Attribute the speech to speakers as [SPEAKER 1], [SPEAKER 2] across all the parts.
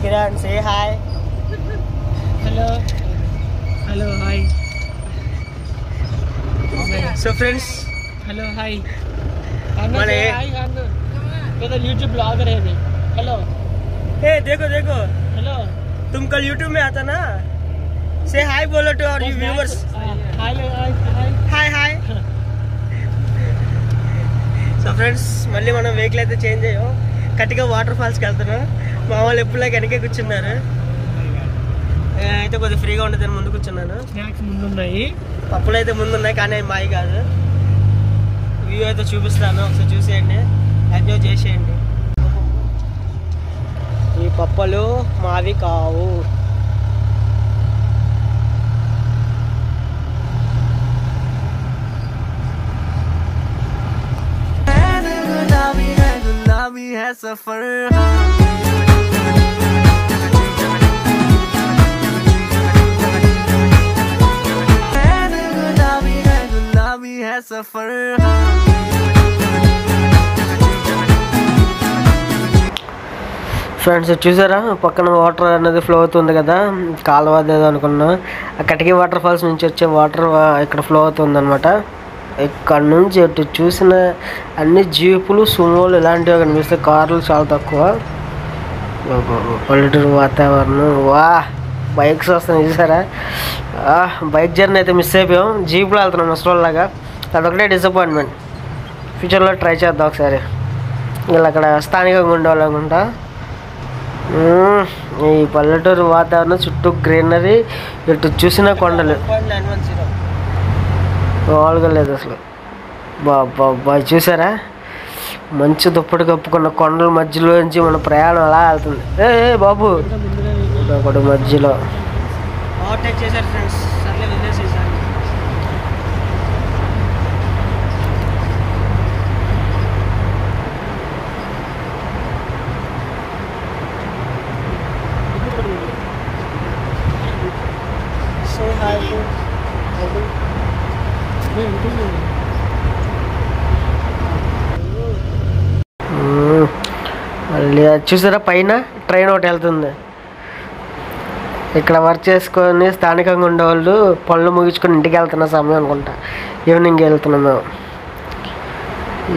[SPEAKER 1] Kiran, say hi.
[SPEAKER 2] Hello. Hello, hi.
[SPEAKER 1] So friends,
[SPEAKER 2] Hello, hi. Anna say hi, Anna. ये तो YouTube blogger है ये. Hello.
[SPEAKER 1] hey देखो देखो,
[SPEAKER 2] Hello.
[SPEAKER 1] तुम कल YouTube में आता ना? Say hi बोलो to our viewers.
[SPEAKER 2] Hi, hi.
[SPEAKER 1] Hi hi. So friends, మళ్ళీ మనం వెహికల్ అయితే చేంజ్ అయ్యాం. కట్టిగా వాటర్ ఫాల్స్ కి వెళ్తున్నాం. మా వాళ్ళు ఎప్పుడులా వెనకే కూర్చున్నారు. అయితే కొద్దిగా ఫ్రీగా ఉండదని ముందు కూర్చున్నాను.
[SPEAKER 2] స్నాక్స్ ముందు ఉన్నాయి.
[SPEAKER 1] పప్పులు అయితే ముందు ఉన్నాయి కానీ అవి మాయి కాదు. వ్యూ అయితే చూపిస్తాను, ఒకసారి చూసేయండి, ఎంజాయ్ చేసేయండి. ఈ పప్పులు మావి కావు. सफर है सफर ఫ్రెండ్స్ చూసారా పక్కన వాటర్ అనేది ఫ్లో అవుతుంది కదా, కాలువ ఏదో అనుకున్నా. ఆ కటికీ వాటర్ ఫాల్స్ నుంచి వచ్చే వాటర్ ఇక్కడ ఫ్లో అవుతుంది అనమాట. ఇక్కడ నుంచి ఎటు చూసిన అన్ని జీపులు సుమోలు ఇలాంటివి కనిపిస్తాయి, కార్లు చాలా తక్కువ. పల్లెటూరు వాతావరణం. వా బైక్స్ వస్తున్నాయి చూసారా. బైక్ జర్నీ అయితే మిస్ అయిపోయాం, జీపులో వెళ్తున్నాం ముసలోళ్ళలాగా. అదొకటే డిసప్పాయింట్మెంట్. ఫ్యూచర్లో ట్రై చేద్దాం ఒకసారి. ఇలా అక్కడ స్థానికంగా ఉండేవాళ్ళనుకుంటా. ఈ పల్లెటూరు వాతావరణం, చుట్టూ గ్రీనరీ, ఎటు చూసిన కొండలు, మామూలుగా లేదు అసలు. బాబా చూసారా, మంచి దుప్పటి కప్పుకున్న కొండల మధ్యలో నుంచి మన ప్రయాణం అలా వెళ్తుంది. ఏ బాబు ఒకటి మధ్యలో ఓవర్టేక్ చేశారు ఫ్రెండ్స్. సర్లే వదిలేసేసారు. Say hi to మళ్ళీ చూసారా పైన ట్రైన్ ఒకటి వెళ్తుంది. ఇక్కడ వర్క్ చేసుకొని స్థానికంగా ఉండేవాళ్ళు పనులు ముగించుకొని ఇంటికి వెళ్తున్న సమయం అనుకుంటా, ఈవినింగ్ వెళ్తున్నాం మేము.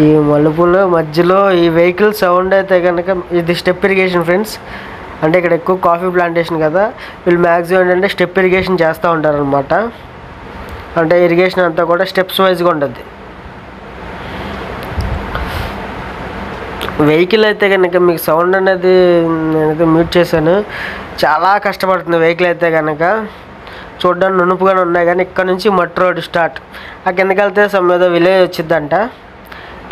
[SPEAKER 1] ఈ మలుపుల మధ్యలో ఈ వెహికల్ సౌండ్ అయితే కనుక, ఇది స్టెప్ ఇరిగేషన్ ఫ్రెండ్స్. అంటే ఇక్కడ ఎక్కువ కాఫీ ప్లాంటేషన్ కదా, వీళ్ళు మ్యాక్సిమం ఏంటంటే స్టెప్ ఇరిగేషన్ చేస్తూ ఉంటారు అనమాట. అంటే ఇరిగేషన్ అంతా కూడా స్టెప్స్ వైజ్గా ఉంటుంది. వెహికల్ అయితే కనుక మీకు సౌండ్ అనేది నేనైతే మ్యూట్ చేశాను. చాలా కష్టపడుతుంది వెహికల్ అయితే కనుక. చూడడానికి నునుపుగానే ఉన్నాయి కానీ ఇక్కడ నుంచి మట్టి రోడ్ స్టార్ట్. ఆ కిందకి వెళ్తే సమ్ ఏదో విలేజ్ వచ్చిందంట.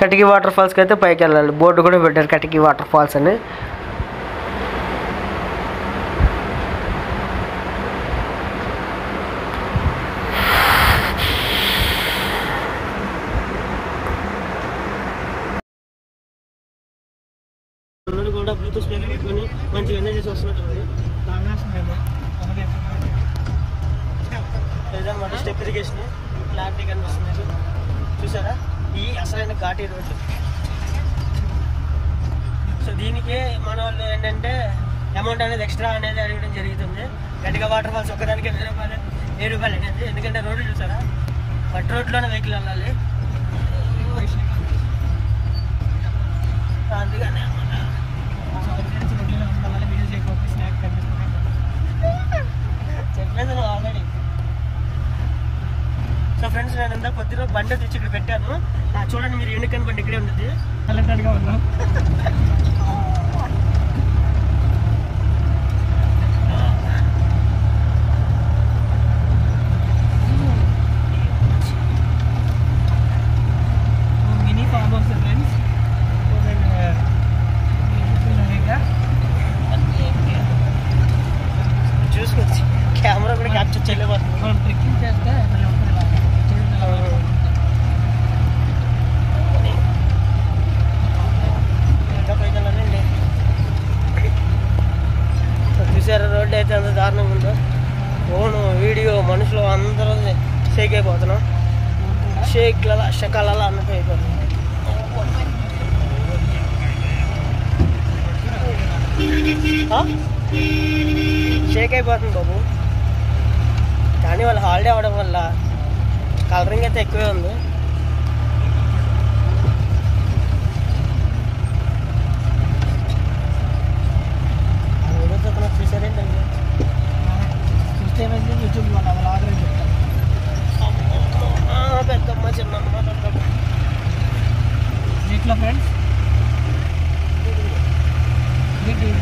[SPEAKER 1] కటికీ వాటర్ ఫాల్స్కి అయితే పైకి వెళ్ళాలి. బోర్డు కూడా పెట్టారు కటికీ వాటర్ ఫాల్స్ అని. కూడా బ్లూటూత్ స్పీకర్ పెట్టుకొని మంచిగా ఎంజాయ్ చేసి వస్తున్నట్టు లేదన్నమాట. స్టెప్ ఇరిగేషన్ క్లారిటీ కనిపిస్తుంది చూసారా. ఈ అసలైన ఘాటీ రోడ్డు. సో దీనికి మన వాళ్ళు ఏంటంటే అమౌంట్ అనేది ఎక్స్ట్రా అనేది అడగడం జరుగుతుంది. గట్టిగా వాటర్ ఫాల్స్ ఒక్కదానికి 7 రూపాయలు అనేది. ఎందుకంటే రోడ్డు చూసారా, మట్టి రోడ్లోనే వెహికల్ వెళ్ళాలి. అందుకనే చెప్పేది ఆల్రెడీ. సో ఫ్రెండ్స్ నేను ఇందాక కొద్దిగా బండి తెచ్చి ఇక్కడ పెట్టాను. చూడండి మీరు ఎన్నికని బండి ఇక్కడే ఉంటుంది.
[SPEAKER 2] టాలెంటెడ్గా ఉన్నాం. Mini farm house friends.
[SPEAKER 1] చూసుకోవచ్చు, కెమెరా కూడా క్యాప్చర్ చేయలేకపోతుంది.
[SPEAKER 2] మనం ట్రెక్కింగ్ చేస్తే
[SPEAKER 1] చూసారా రోడ్డు అయితే అంత దారుణంగా ఉందో. ఫోను వీడియో మనుషులు అందరూ షేక్ అయిపోతున్నాం. షేక్లలా షకాలలా అన్నట్టు అయిపోతుంది. షేక్ అయిపోతుంది బాబు. కానీ వాళ్ళు హాలిడే అవ్వడం వల్ల కలరింగ్ అయితే ఎక్కువే ఉంది. చూసారేంటండి
[SPEAKER 2] చూస్తే యూట్యూబ్లో లాగరే చెప్తాను.
[SPEAKER 1] పెద్దమ్మ చిన్నమ్మ
[SPEAKER 2] ఇట్లా ఫ్రెండ్స్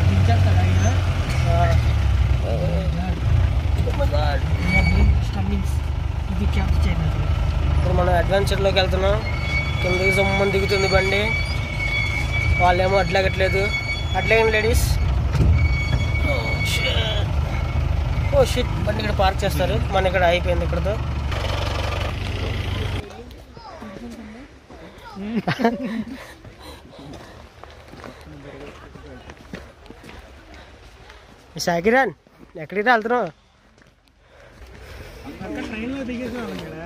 [SPEAKER 2] దించేస్తాడు ఆయన. ఇది క్యాప్ చేయలేదు.
[SPEAKER 1] ఇప్పుడు మనం అడ్వెంచర్లోకి వెళ్తున్నాం. కిందకి సొమ్మని దిగుతుంది బండి. వాళ్ళేమో అట్లేగట్లేదు. అట్లేగండి లేడీస్. ఓ షిట్, బండి ఇక్కడ పార్క్ చేస్తారు. మన ఇక్కడ అయిపోయింది ఇక్కడతో. సాకిరాన్ ఎక్కడికి వెళ్తున్నావు?
[SPEAKER 2] ట్రైన్లో దిగేసాం కదా.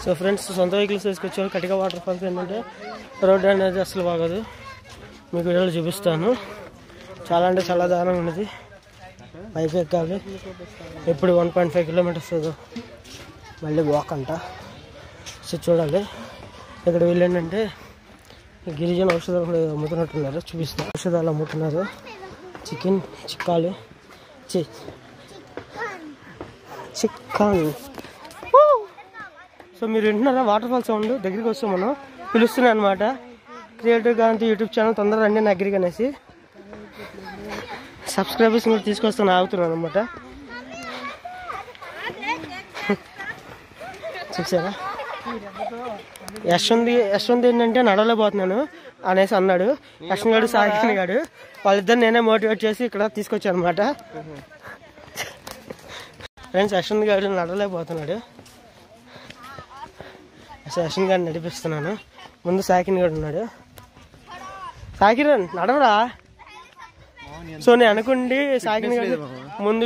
[SPEAKER 1] సో ఫ్రెండ్స్, సొంత వెహికల్స్ తీసుకొచ్చారు. కటిక వాటర్ ఫాల్స్ ఏంటంటే రోడ్ అనేది అసలు బాగోదు. మీకు వీడియోలో చూపిస్తాను. చాలా అంటే చాలా దారుణంగా ఉన్నది. పైకి ఎక్కాలి. ఎప్పుడు 1.5 కిలోమీటర్స్ మళ్ళీ వాక్ అంట. సో చూడాలి. ఇక్కడ వీళ్ళు ఏంటంటే గిరిజన ఔషధాలు కూడా అమ్ముతున్నట్టున్నారు. చూపిస్తారు. ఔషధాలు అమ్ముతున్నారు. చికెన్ చిక్కాలు చిక్కన్. సో మీరు వింటున్నారా వాటర్ ఫాల్ సౌండ్? దగ్గరికి వస్తాం మనం. పిలుస్తున్నాయి అనమాట. క్రియేటివ్ గాంధీ యూట్యూబ్ ఛానల్ తొందరగా రండి నా దగ్గరికి అనేసి. సబ్స్క్రైబర్స్ కూడా తీసుకొస్తాను ఆగుతున్నాను అనమాట. చూసారా? యశ్వంత్ ఏంటంటే నడవలేకపోతున్నాను అనేసి అన్నాడు. యశ్వంత్ గారు సాగిన్ గారు వాళ్ళిద్దరు నేనే మోటివేట్ చేసి ఇక్కడ తీసుకొచ్చాను అనమాట. ఫ్రెండ్స్, యశ్వంత్ గారు నడవలేకపోతున్నాడు. యశ్వంత్ గారిని నడిపిస్తున్నాను. ముందు సాకిన్ గారు ఉన్నాడు. సాకిరన్ నడవరా? సో నేను అనుకుండి సాకిన్ గారు ముందు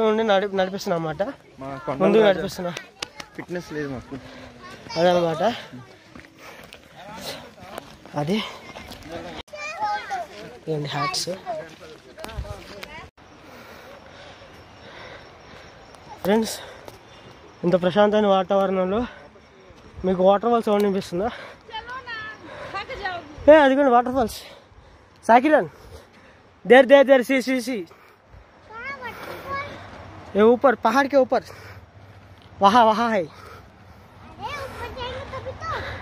[SPEAKER 1] ఉండి నడిపిస్తున్నా అన్నమాట. ముందుగా నడిపిస్తున్నా.
[SPEAKER 2] ఫిట్నెస్ లేదు మాకు.
[SPEAKER 1] అదనమాట. అది ఏంటి హ్యాట్స్. ఫ్రెండ్స్, ఇంత ప్రశాంతమైన వాతావరణంలో మీకు వాటర్ ఫాల్స్ సౌండ్ వినిపిస్తుందా? అదిగోండి వాటర్ ఫాల్స్. సాకిరన్ देर सी ये ऊपर पहाड़ के ऊपर वहाँ है।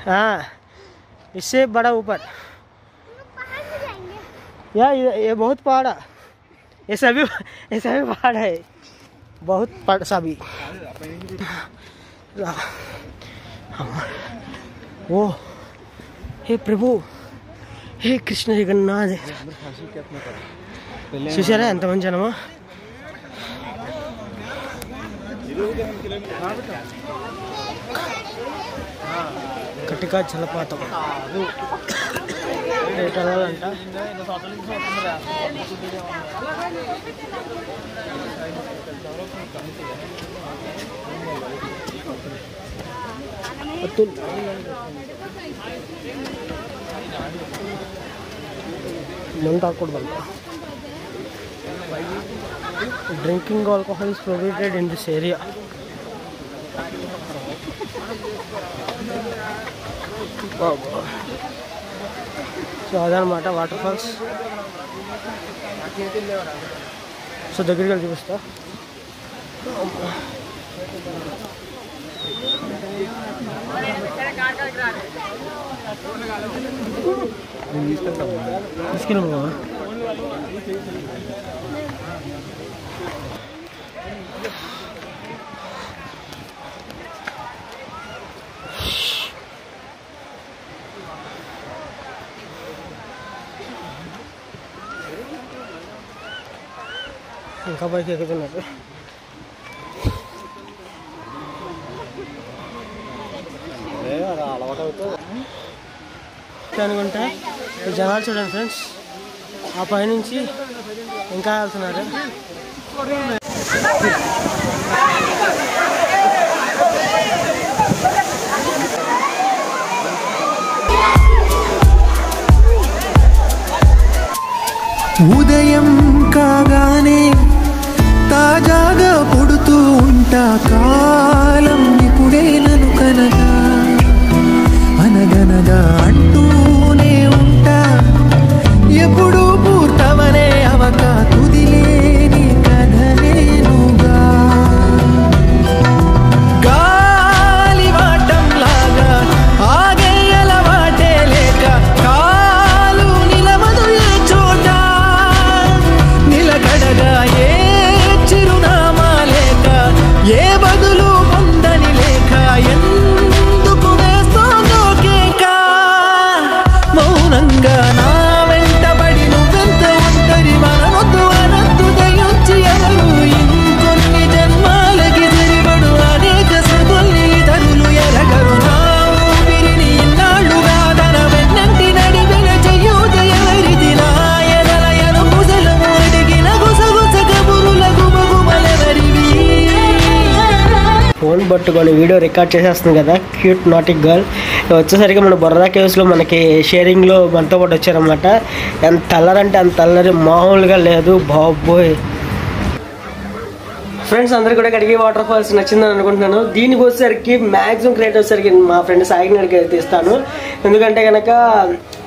[SPEAKER 1] हाँ, इससे बड़ा ऊपर। ये बहुत पहाड़ है। ये सभी पहाड़ है। बहुत सभी वो हे प्रभु, हे कृष्ण जगन्नाथ। చూసారా ఎంతమంది జనమో. కటిక జలపాతం వెళ్ళాలంట. ముందు drinking alcohol is prohibited in this area. So అదనమాట వాటర్ ఫాల్స్. సో దగ్గరికి వెళ్ళి చూపిస్తా. తీసుకెళ్ళి ఇంకా పైకి ఎక్కుతున్నారు. అనుకుంటా జనాలు చూడండి ఫ్రెండ్స్. ఆ పైనుంచి ఇంకా వెళ్తున్నారు.
[SPEAKER 3] ఉదయం కాగానే తాజాగా పుడుతూ ఉంటా, కాలం ఇప్పుడే నన్ను కనగా అనగనగా అంటూనే ఉంటా, ఎప్పుడు పూర్తవనే అవక తుదిలేని కథ నేనుగా. గాలి వాటంలాగా ఆగేయల వాటే లేక కాలు నిలవదు ఏ చోట, నిలకడగా ఏ చిరునామా లేక ఏ బదులు పొందని లేక ఎందుకు వేస్తోందో కేక. మౌనంగా నా వెంటబడి నువ్వెంత ఒంటరి మనొద్దు అనద్దు దయొచ్చి ఎవరు ఇంకొన్ని జన్మాలకి సరిపడు అనేక సృతుల్ని తరులు ఎరగరు. నా ఊపిరిని ఇన్నాళ్ళుగా తన వెన్నంటి నడిపిన చెయ్యూత ఎవరిది, నా ఎదలయను కుశలము అడిగిన గుసగుస కబురుల గుమగుమలెవరివి.
[SPEAKER 1] ఫోన్ పట్టుకొని వీడియో రికార్డ్ చేసేస్తుంది కదా క్యూట్ నాటి గర్ల్. వచ్చేసరికి మన బొర్రా కేవ్స్లో మనకి షేరింగ్లో మనతో పాటు వచ్చారనమాట. ఎంత అల్లరంటే అంత అల్లరి, మామూలుగా లేదు బాబోయ్. ఫ్రెండ్స్ అందరికీ కూడా కడిగి వాటర్ ఫాల్స్ నచ్చిందని అనుకుంటున్నాను. దీనికి వచ్చేసరికి మ్యాక్సిమం క్రియేట్ వచ్చేసరికి మా ఫ్రెండ్ సాయిని అడిగి తీస్తాను. ఎందుకంటే కనుక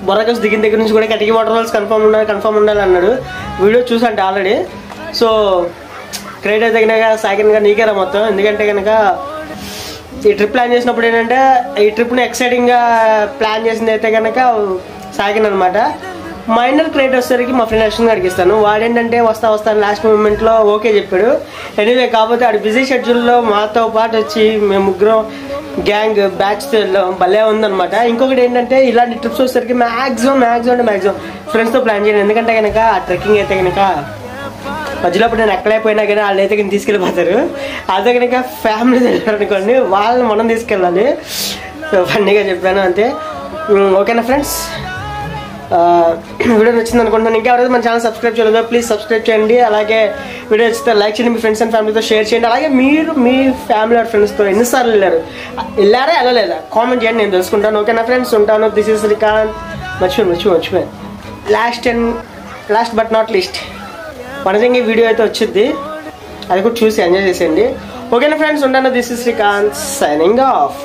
[SPEAKER 1] బొర్రా కేవ్స్ దిగిన దగ్గర నుంచి కూడా కడిగి వాటర్ ఫాల్స్ కన్ఫర్మ్ ఉండాలి అన్నాడు. వీడియో చూసంటే ఆల్రెడీ. సో క్రియేట్ అయితే కనుక సాగినగా నీకేరా మొత్తం. ఎందుకంటే కనుక ఈ ట్రిప్ ప్లాన్ చేసినప్పుడు ఏంటంటే ఈ ట్రిప్ని ఎక్సైటింగ్గా ప్లాన్ చేసింది అయితే కనుక సాగిన్ అనమాట. మైనర్ క్రియేట్ వచ్చేసరికి మా ఫ్రెండ్ అశ్విన్ గారికి ఇస్తాను. వాడేంటంటే వస్తాను లాస్ట్ మూమెంట్లో ఓకే చెప్పాడు. ఎనీవే కాకపోతే ఆడు బిజీ షెడ్యూల్లో మాతో పాటు వచ్చి మేము ముగ్గురం గ్యాంగ్ బ్యాచ్ భలే ఉందనమాట. ఇంకొకటి ఏంటంటే ఇలాంటి ట్రిప్స్ వచ్చేసరికి మ్యాక్సిమం ఫ్రెండ్స్తో ప్లాన్ చేయండి. ఎందుకంటే కనుక ఆ ట్రెక్కింగ్ అయితే కనుక మధ్యలో నేను ఎక్కడైపోయినా కానీ వాళ్ళు అయితే కానీ తీసుకెళ్ళిపోతారు. అదే కనుక ఫ్యామిలీ వెళ్ళారు అనుకోండి, వాళ్ళని మనం తీసుకెళ్ళాలి. సో ఫన్నీగా చెప్పాను అంతే. ఓకేనా ఫ్రెండ్స్, వీడియో నచ్చింది అనుకుంటున్నాను. ఇంకా ఎవరైతే మన ఛానల్ సబ్స్క్రైబ్ చేయలేదో ప్లీజ్ సబ్స్క్రైబ్ చేయండి. అలాగే వీడియో నచ్చితే లైక్ చేయండి, మీ ఫ్రెండ్స్ అండ్ ఫ్యామిలీతో షేర్ చేయండి. అలాగే మీరు మీ ఫ్యామిలీ ఆర్ ఫ్రెండ్స్తో ఎన్నిసార్లు వెళ్ళారా వెళ్ళలేదా కామెంట్ చేయండి, నేను తెలుసుకుంటాను. ఓకేనా ఫ్రెండ్స్, ఉంటాను. This is Srikanth. మర్చిపోయాను లాస్ట్ బట్ నాట్ లీస్ట్ మనకి వీడియో అయితే వచ్చింది, అది కూడా చూసి ఎంజాయ్ చేసేయండి. ఓకేనా ఫ్రెండ్స్, ఉంటాను. This is Srikanth signing off.